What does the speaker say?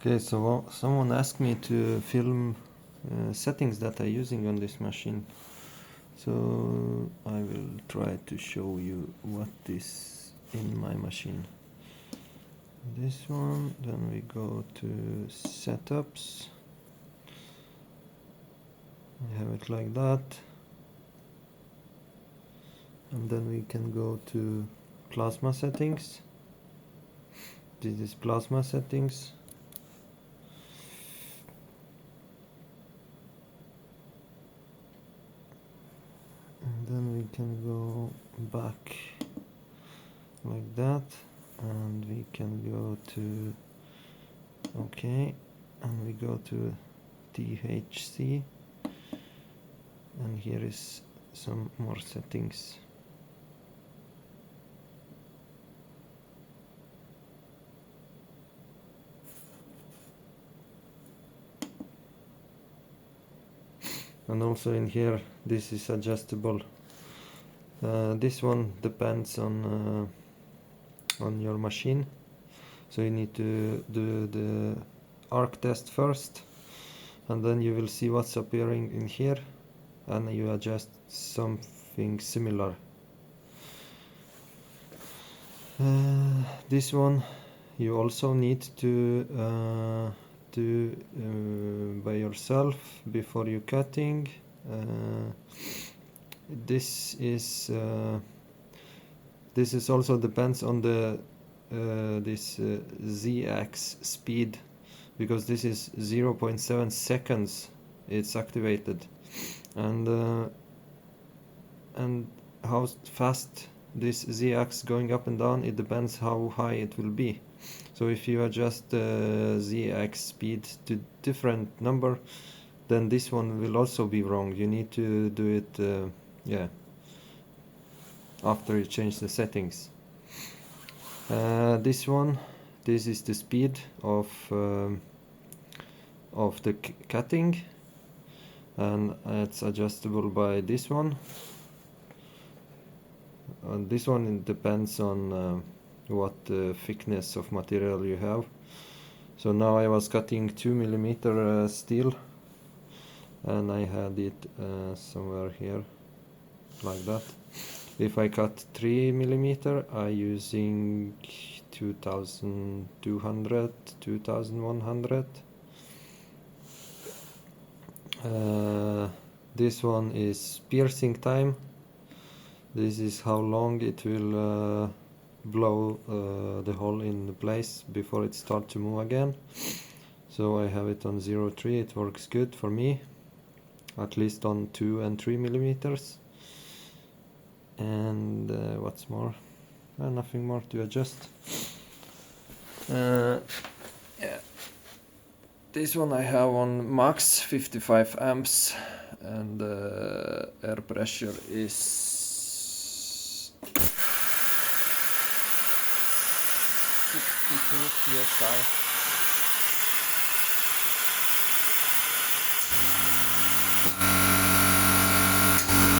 Okay, so someone asked me to film settings that I'm using on this machine. So I will try to show you what is in my machine. This one, then we go to setups. We have it like that. And then we can go to plasma settings. This is plasma settings. And then we can go back like that, and we can go to OK, and we go to THC, and here is some more settings. And also in here, this is adjustable. This one depends on your machine, so you need to do the arc test first, and then you will see what's appearing in here, and you adjust something similar. This one you also need to do by yourself before you cutting. This is also depends on the this Z-axis speed, because this is 0.7 seconds it's activated, and how fast this Z-axis going up and down, it depends how high it will be. So if you adjust the Z-axis speed to different number, then this one will also be wrong. You need to do it after you change the settings. This is the speed of the cutting, and it's adjustable by this one. This one, it depends on what thickness of material you have. So now I was cutting 2mm steel, and I had it somewhere here like that. If I cut 3mm, I using 2200, 2100. This one is piercing time. This is how long it will blow the hole in place before it starts to move again. So I have it on 0.3. It works good for me, at least on 2 and 3mm. And what's more? Nothing more to adjust. Yeah, this one I have on max 55 amps, and air pressure is 62 psi.